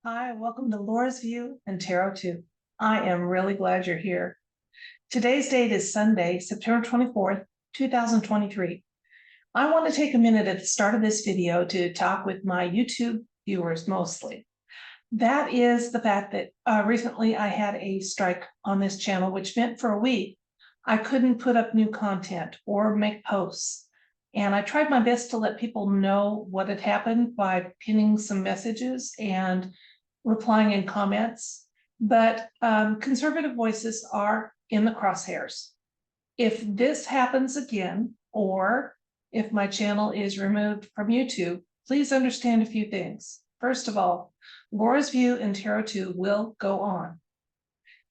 Hi, welcome to Laura's View and Tarot 2. I am really glad you're here. Today's date is Sunday, September 24th, 2023. I want to take a minute at the start of this video to talk with my YouTube viewers mostly. That is the fact that recently I had a strike on this channel, which meant for a week I couldn't put up new content or make posts. And I tried my best to let people know what had happened by pinning some messages and replying in comments, but conservative voices are in the crosshairs. If this happens again, or if my channel is removed from YouTube, please understand a few things. First of all, Laura's View and Tarot 2 will go on.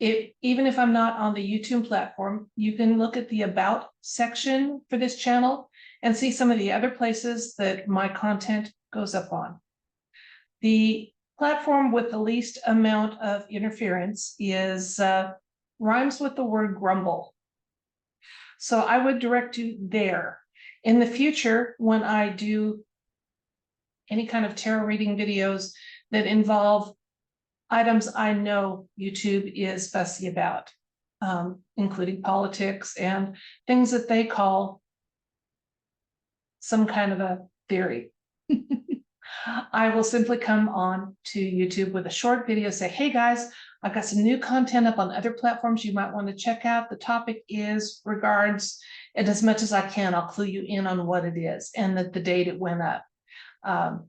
Even if I'm not on the YouTube platform, you can look at the About section for this channel and see some of the other places that my content goes up on. The platform with the least amount of interference is rhymes with the word grumble. So I would direct you there. In the future, when I do any kind of tarot reading videos that involve items I know YouTube is fussy about, including politics and things that they call some kind of a theory. I will simply come on to YouTube with a short video, say, hey guys, I've got some new content up on other platforms you might want to check out. The topic is regards, and as much as I can, I'll clue you in on what it is and the date it went up.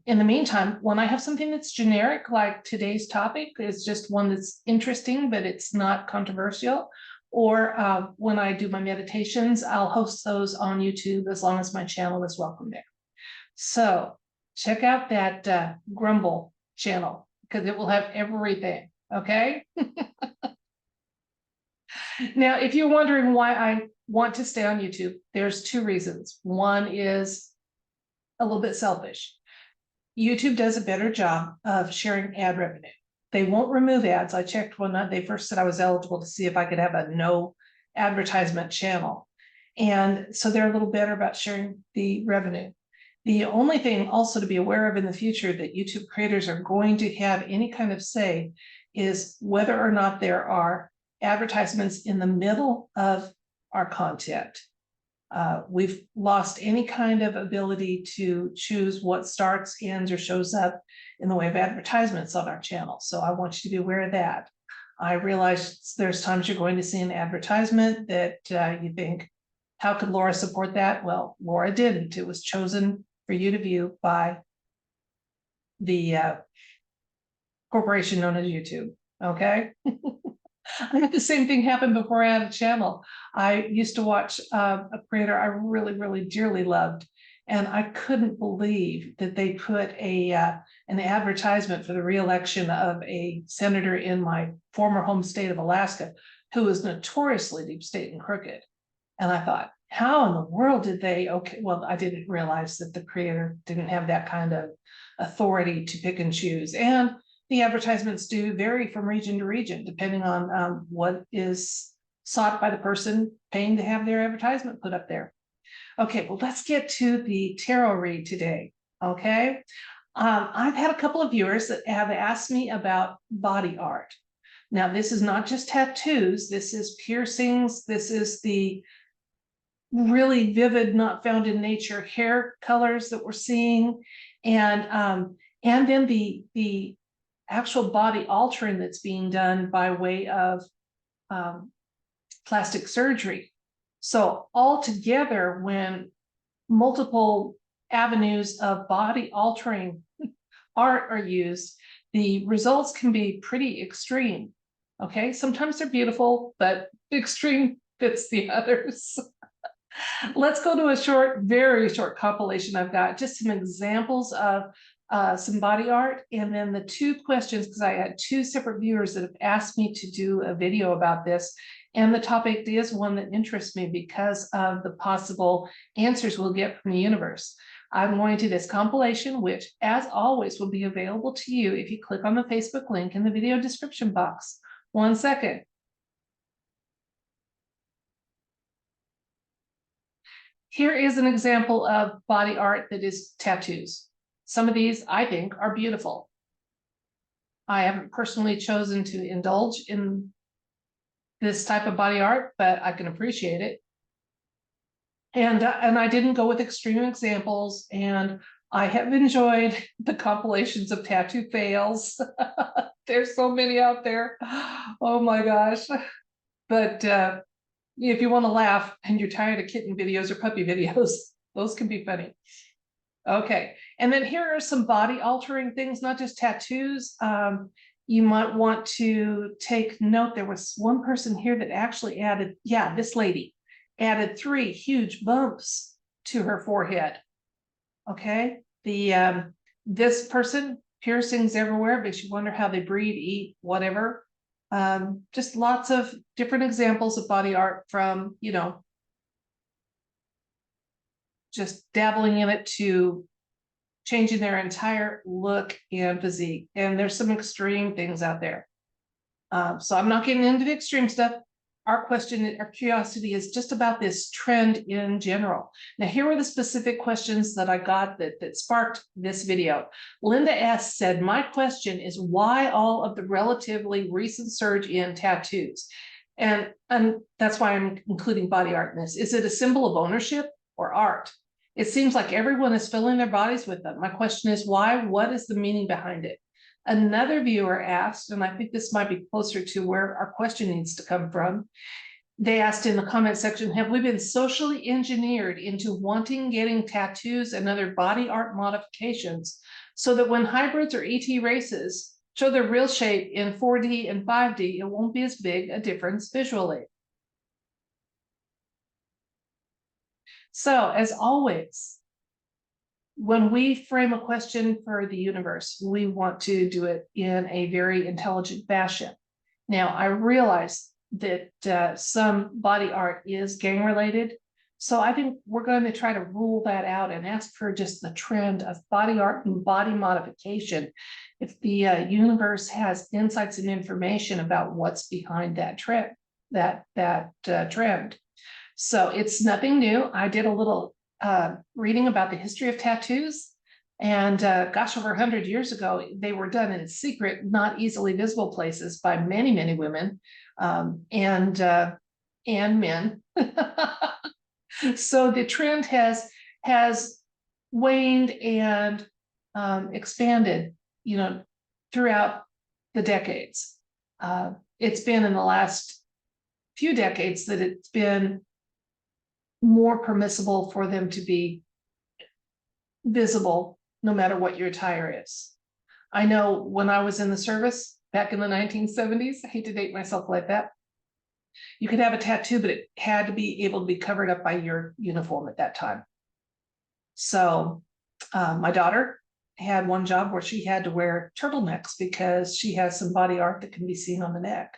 In the meantime, when I have something that's generic, like today's topic is just one that's interesting, but it's not controversial, or when I do my meditations, I'll host those on YouTube as long as my channel is welcome there. So check out that Grumble channel because it will have everything, okay? Now, if you're wondering why I want to stay on YouTube, there's two reasons. One is a little bit selfish. YouTube does a better job of sharing ad revenue. They won't remove ads. I checked when they first said I was eligible to see if I could have a no advertisement channel. And so they're a little better about sharing the revenue. The only thing also to be aware of in the future that YouTube creators are going to have any kind of say is whether or not there are advertisements in the middle of our content. We've lost any kind of ability to choose what starts, ends, or shows up in the way of advertisements on our channel. So I want you to be aware of that. I realize there's times you're going to see an advertisement that you think, how could Laura support that? Well, Laura didn't. It was chosen for you to view by the corporation known as YouTube, okay? I had the same thing happen before I had a channel. I used to watch a creator I really, really dearly loved, and I couldn't believe that they put an advertisement for the re-election of a senator in my former home state of Alaska, who was notoriously deep state and crooked. And I thought, how in the world did they, okay, well, I didn't realize that the creator didn't have that kind of authority to pick and choose. And the advertisements do vary from region to region, depending on what is sought by the person paying to have their advertisement put up there. Okay, well, let's get to the tarot read today, okay? I've had a couple of viewers that have asked me about body art. Now, this is not just tattoos, this is piercings, this is the really vivid, not found in nature hair colors that we're seeing, and then the actual body altering that's being done by way of plastic surgery. So altogether, when multiple avenues of body altering art are used, the results can be pretty extreme. Okay, sometimes they're beautiful, but extreme fits the others. Let's go to a short, very short compilation I've got, just some examples of some body art, and then the two questions, because I had two separate viewers that have asked me to do a video about this, and the topic is one that interests me because of the possible answers we'll get from the universe. I'm going to this compilation, which, as always, will be available to you if you click on the Facebook link in the video description box. 1 second. Here is an example of body art that is tattoos. Some of these, I think, are beautiful. I haven't personally chosen to indulge in this type of body art, but I can appreciate it. And I didn't go with extreme examples, and I have enjoyed the compilations of tattoo fails. There's so many out there. Oh my gosh. But if you want to laugh and you're tired of kitten videos or puppy videos, those can be funny. Okay, and then here are some body altering things, not just tattoos. You might want to take note. There was one person here that actually added, yeah, this lady added 3 huge bumps to her forehead. Okay, this person, piercings everywhere, makes you wonder how they breathe, eat, whatever. Just lots of different examples of body art from, you know, just dabbling in it to changing their entire look and physique. And there's some extreme things out there. So I'm not getting into the extreme stuff. Our question, our curiosity is just about this trend in general. Now, here were the specific questions that I got that sparked this video. Linda S. said, my question is why all of the relatively recent surge in tattoos? And that's why I'm including body art in this. Is it a symbol of ownership or art? It seems like everyone is filling their bodies with them. My question is why? What is the meaning behind it? Another viewer asked, and I think this might be closer to where our question needs to come from. They asked in the comment section, have we been socially engineered into wanting getting tattoos and other body art modifications so that when hybrids or ET races show their real shape in 4D and 5D, it won't be as big a difference visually? So, as always, when we frame a question for the universe, we want to do it in a very intelligent fashion. Now, I realize that some body art is gang related, so I think we're going to try to rule that out and ask for just the trend of body art and body modification. If the universe has insights and information about what's behind that trend, trend. So it's nothing new. I did a little reading about the history of tattoos, and gosh, over 100 years ago, they were done in secret, not easily visible places by many, many women and men. So the trend has waned and expanded, you know, throughout the decades. It's been in the last few decades that it's been more permissible for them to be visible no matter what your attire is. I know when I was in the service back in the 1970s, I hate to date myself like that, you could have a tattoo, but it had to be able to be covered up by your uniform at that time. So my daughter had one job where she had to wear turtlenecks because she has some body art that can be seen on the neck.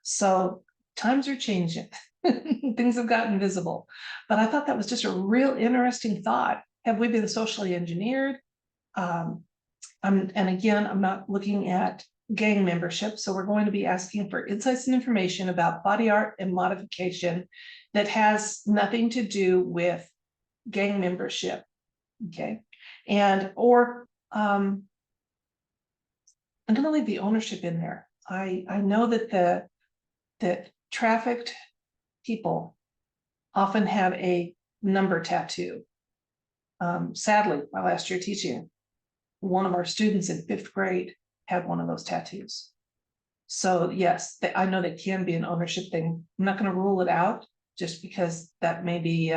So times are changing. Things have gotten visible. But I thought that was just a real interesting thought. Have we been socially engineered? And again, I'm not looking at gang membership. So we're going to be asking for insights and information about body art and modification that has nothing to do with gang membership. Okay. And or I'm going to leave the ownership in there. I know that trafficked people often have a number tattoo. Sadly, my last year teaching, one of our students in 5th grade had one of those tattoos. So yes, I know that can be an ownership thing. I'm not going to rule it out just because that may be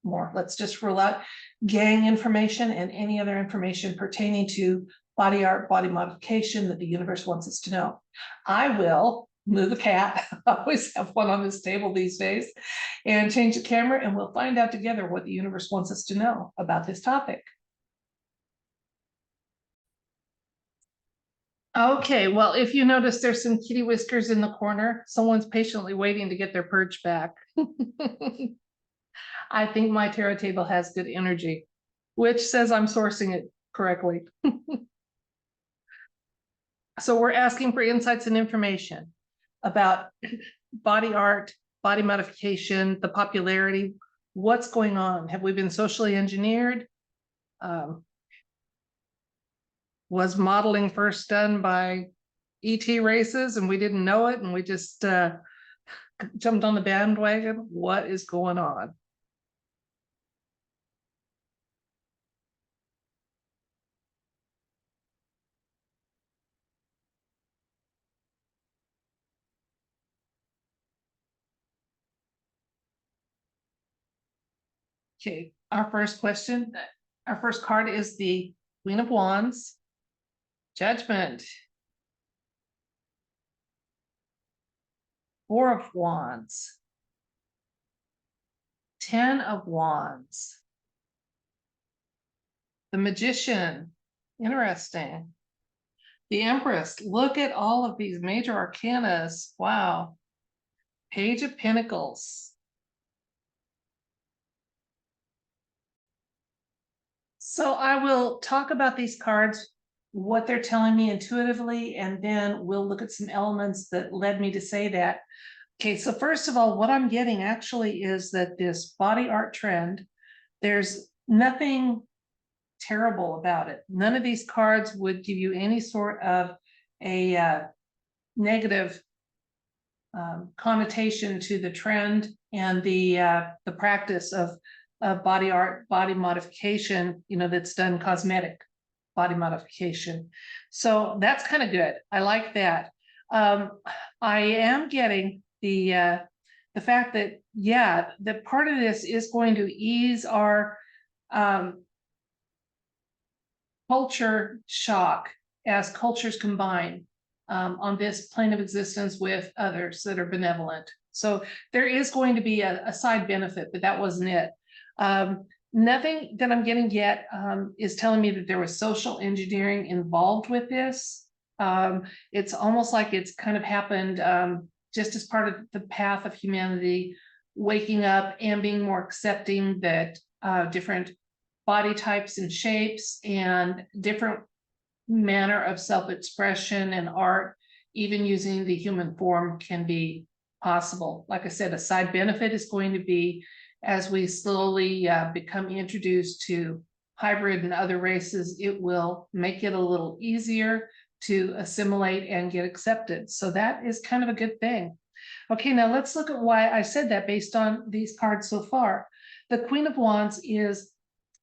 more. Let's just rule out gang information and any other information pertaining to body art, body modification that the universe wants us to know. I will move a cat. I always have one on this table these days, and change the camera, and we'll find out together what the universe wants us to know about this topic. Okay, well, if you notice there's some kitty whiskers in the corner, someone's patiently waiting to get their perch back. I think my tarot table has good energy, which says I'm sourcing it correctly. So we're asking for insights and information about body art, body modification, the popularity, what's going on? Have we been socially engineered? Was modeling first done by ET races and we didn't know it and we just jumped on the bandwagon? What is going on? Okay, our first question, our first card is the Queen of Wands, Judgment, Four of Wands, Ten of Wands, the Magician, interesting. The Empress, look at all of these major arcanas. Wow. Page of Pentacles. So I will talk about these cards, what they're telling me intuitively, and then we'll look at some elements that led me to say that. Okay, so first of all, what I'm getting actually is that this body art trend, there's nothing terrible about it. None of these cards would give you any sort of a negative connotation to the trend and the practice of body art, body modification, you know, that's done cosmetic body modification. So that's kind of good. I like that. I am getting the fact that, yeah, that part of this is going to ease our culture shock as cultures combine on this plane of existence with others that are benevolent. So there is going to be a side benefit, but that wasn't it. Nothing that I'm getting yet is telling me that there was social engineering involved with this. It's almost like it's kind of happened just as part of the path of humanity, waking up and being more accepting that different body types and shapes and different manner of self-expression and art, even using the human form, can be possible. Like I said, a side benefit is going to be as we slowly become introduced to hybrid and other races, it will make it a little easier to assimilate and get accepted. So that is kind of a good thing. Okay, now let's look at why I said that based on these cards so far. The Queen of Wands is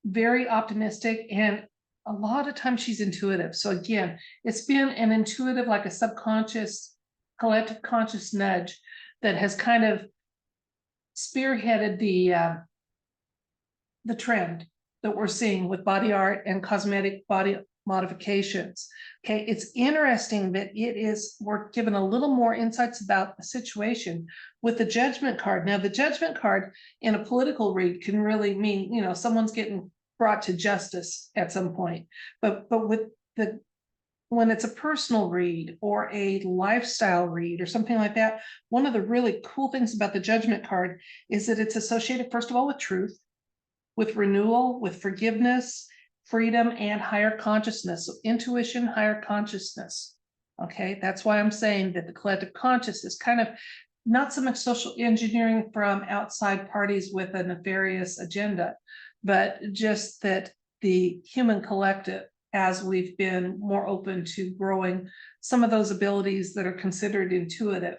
very optimistic, and a lot of times she's intuitive. So again, it's been an intuitive, like a subconscious, collective conscious nudge that has kind of spearheaded the trend that we're seeing with body art and cosmetic body modifications. Okay, it's interesting that we're given a little more insights about the situation with the Judgment card. Now, the Judgment card in a political read can really mean, you know, someone's getting brought to justice at some point. But with when it's a personal read or a lifestyle read or something like that, one of the really cool things about the Judgment card is that it's associated, first of all, with truth, with renewal, with forgiveness, freedom, and higher consciousness. So intuition, higher consciousness. Okay, that's why I'm saying that the collective conscious is kind of not so much social engineering from outside parties with a nefarious agenda, but just that the human collective, as we've been more open to growing some of those abilities that are considered intuitive,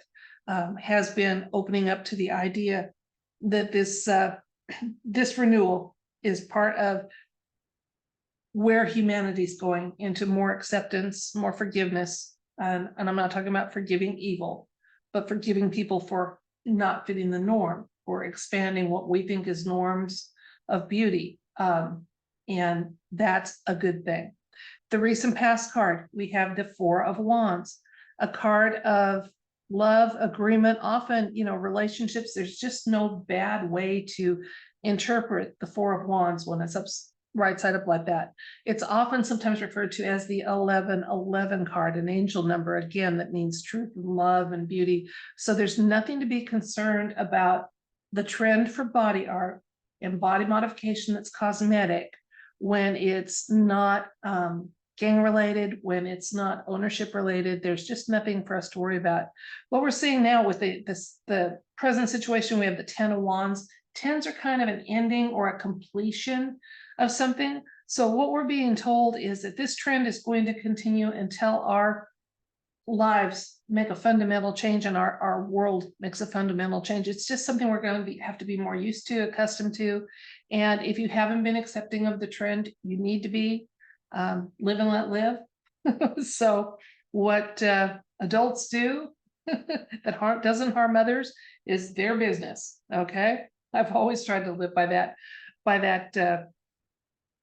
has been opening up to the idea that this renewal is part of where humanity's going, into more acceptance, more forgiveness. And I'm not talking about forgiving evil, but forgiving people for not fitting the norm, or expanding what we think is norms of beauty. And that's a good thing. The recent past card, we have the Four of Wands, a card of love, agreement. Often, you know, relationships, there's just no bad way to interpret the Four of Wands when it's up right side up like that. It's often sometimes referred to as the 1111 card, an angel number, again, that means truth and love and beauty. So there's nothing to be concerned about the trend for body art and body modification that's cosmetic when it's not gang related, when it's not ownership related. There's just nothing for us to worry about. What we're seeing now with the present situation, we have the 10 of Wands. Tens are kind of an ending or a completion of something. So what we're being told is that this trend is going to continue until our lives make a fundamental change and our world makes a fundamental change. It's just something we're going to have to be more used to, accustomed to. And if you haven't been accepting of the trend, you need to be. Live and let live. So what adults do that doesn't harm others is their business. Okay, I've always tried to live by that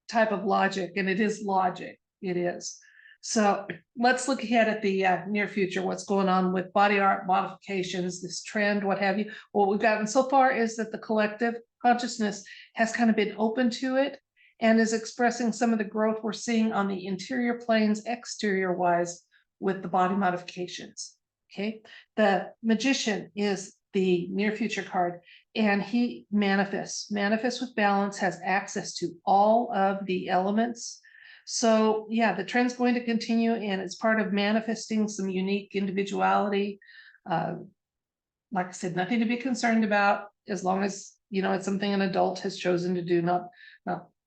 type of logic, and it is logic. It is. So let's look ahead at the near future, what's going on with body art modifications, this trend, what have you. What we've gotten so far is that the collective consciousness has kind of been open to it and is expressing some of the growth we're seeing on the interior planes, exterior wise, with the body modifications. Okay, the Magician is the near future card, and he manifests with balance, has access to all of the elements. So yeah, the trend's going to continue, and it's part of manifesting some unique individuality. Like I said, nothing to be concerned about, as long as, you know, it's something an adult has chosen to do, not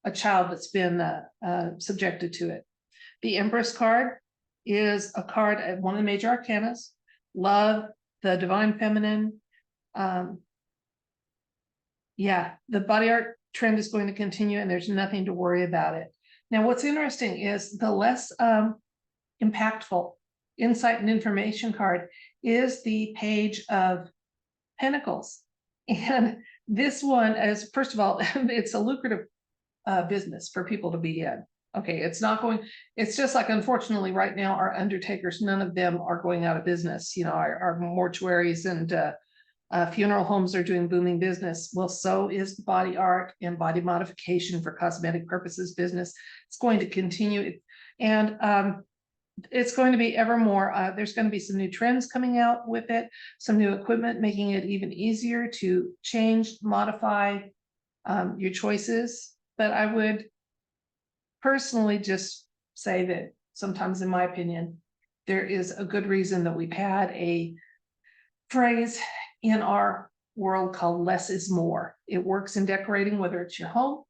a child that's been subjected to it. The Empress card is a card at one of the major arcanas, love, the divine feminine. Yeah, the body art trend is going to continue, and there's nothing to worry about it. Now, what's interesting is the less impactful insight and information card is the Page of Pentacles. And this one is, first of all, it's a lucrative business for people to be in. Okay, it's just like, unfortunately, right now, our undertakers, none of them are going out of business. You know, our mortuaries and funeral homes are doing booming business. Well, so is body art and body modification for cosmetic purposes business. It's going to continue. And it's going to be ever more. There's going to be some new trends coming out with it, some new equipment, making it even easier to change, modify your choices. But I would personally just say that sometimes, in my opinion, there is a good reason that we've had a phrase in our world called less is more. It works in decorating, whether it's your home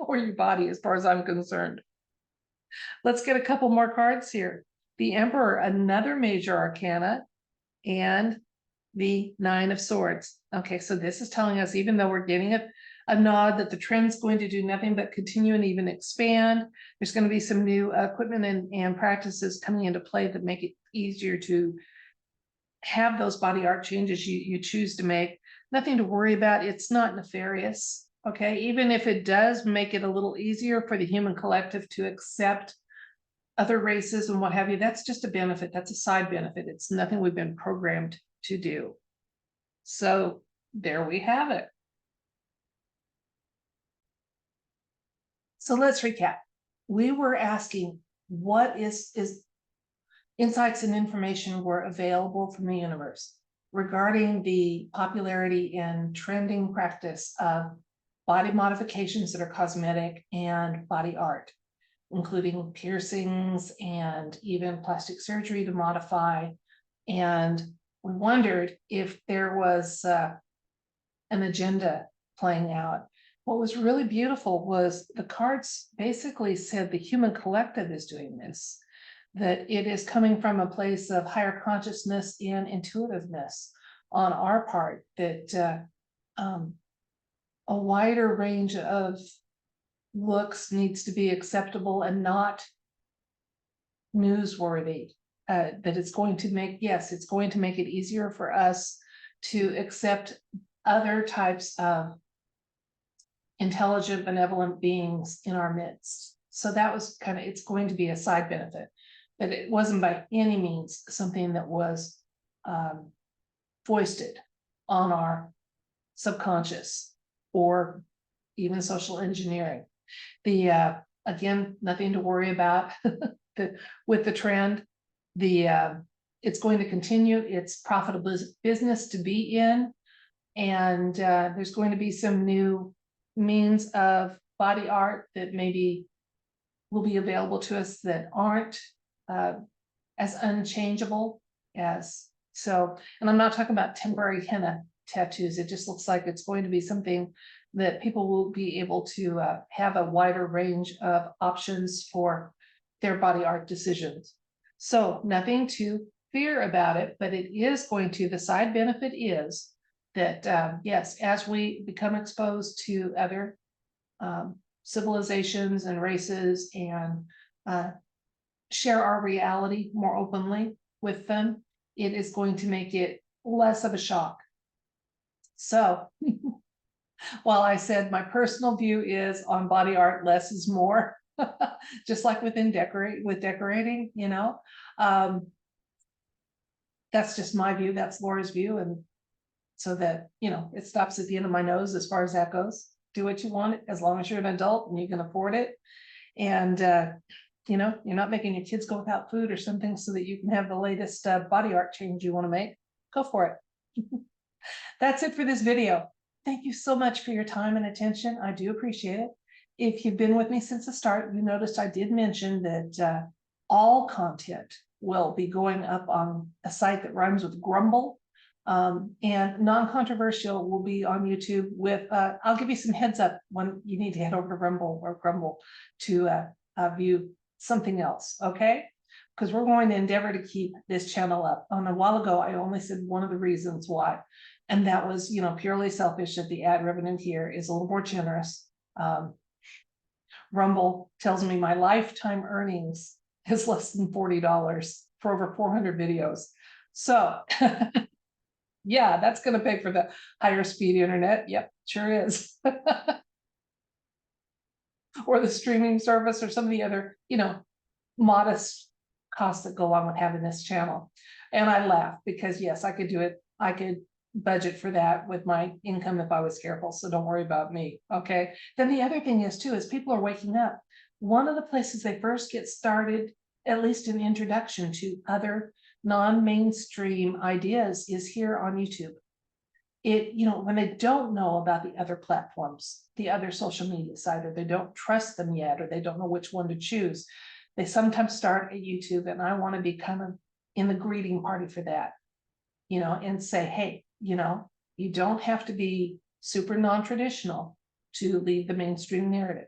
or your body, as far as I'm concerned. Let's get a couple more cards here. The Emperor, another major arcana, and the Nine of Swords. Okay, so this is telling us, even though we're getting a nod that the trend's going to do nothing but continue and even expand, there's going to be some new equipment and practices coming into play that make it easier to have those body art changes you choose to make. Nothing to worry about. It's not nefarious. Okay, even if it does make it a little easier for the human collective to accept other races and what have you, that's just a benefit. That's a side benefit. It's nothing we've been programmed to do. So there we have it. So let's recap. We were asking what is insights and information were available from the universe regarding the popularity and trending practice of body modifications that are cosmetic and body art, including piercings and even plastic surgery to modify. And we wondered if there was an agenda playing out. What was really beautiful was the cards basically said the human collective is doing this, that it is coming from a place of higher consciousness and intuitiveness on our part, that a wider range of looks needs to be acceptable and not newsworthy. That it's going to make, yes, it's going to make it easier for us to accept other types of intelligent, benevolent beings in our midst. So that was kind of, it's going to be a side benefit, but it wasn't by any means something that was foisted on our subconscious or even social engineering. The again, nothing to worry about with the trend. It's going to continue. It's profitable business to be in, and there's going to be some new means of body art that maybe will be available to us that aren't as unchangeable as so. And I'm not talking about temporary henna tattoos. It just looks like it's going to be something that people will be able to have a wider range of options for their body art decisions. So nothing to fear about it, but it is going to, the side benefit is that, yes, as we become exposed to other civilizations and races and share our reality more openly with them, it is going to make it less of a shock. So while I said my personal view is on body art, less is more, just like within decorating, you know, that's just my view. That's Laura's view. And so that, you know, it stops at the end of my nose as far as that goes. Do what you want, as long as you're an adult and you can afford it. And, you know, you're not making your kids go without food or something so that you can have the latest body art change you want to make. Go for it. That's it for this video. Thank you so much for your time and attention. I do appreciate it. If you've been with me since the start, you noticed I did mention that all content will be going up on a site that rhymes with Grumble. And non-controversial will be on YouTube with, I'll give you some heads up when you need to head over to Rumble or Grumble to view something else, okay? Because we're going to endeavor to keep this channel up. A while ago, I only said one of the reasons why, and that was, you know, purely selfish, that the ad revenue here is a little more generous. Rumble tells me my lifetime earnings is less than $40 for over 400 videos. So yeah, that's going to pay for the higher speed internet. Yep, sure is. Or the streaming service or some of the other, you know, modest costs that go along with having this channel. And I laugh because yes, I could do it. I could budget for that with my income if I was careful. So don't worry about me. Okay. Then the other thing is too, is people are waking up. One of the places they first get started, at least an introduction to other non-mainstream ideas, is here on YouTube. It, you know, when they don't know about the other platforms, the other social media site, or they don't trust them yet, or they don't know which one to choose, they sometimes start at YouTube, and I want to be kind of in the greeting party for that, you know, and say, hey, you know, you don't have to be super non-traditional to lead the mainstream narrative.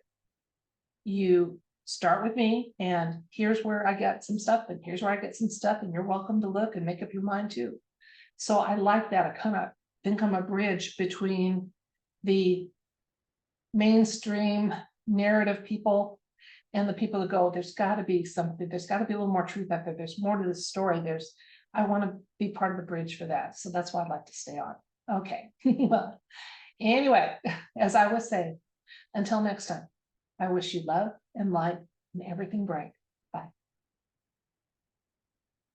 You start with me, and here's where I got some stuff, and here's where I get some stuff, and you're welcome to look and make up your mind too. So I like that. I kind of think I'm a bridge between the mainstream narrative people and the people that go, there's got to be something, there's got to be a little more truth out there. There's more to the story. I want to be part of the bridge for that. So that's why I'd like to stay on. Okay. Well, anyway, as I was saying, until next time, I wish you love and light and everything bright.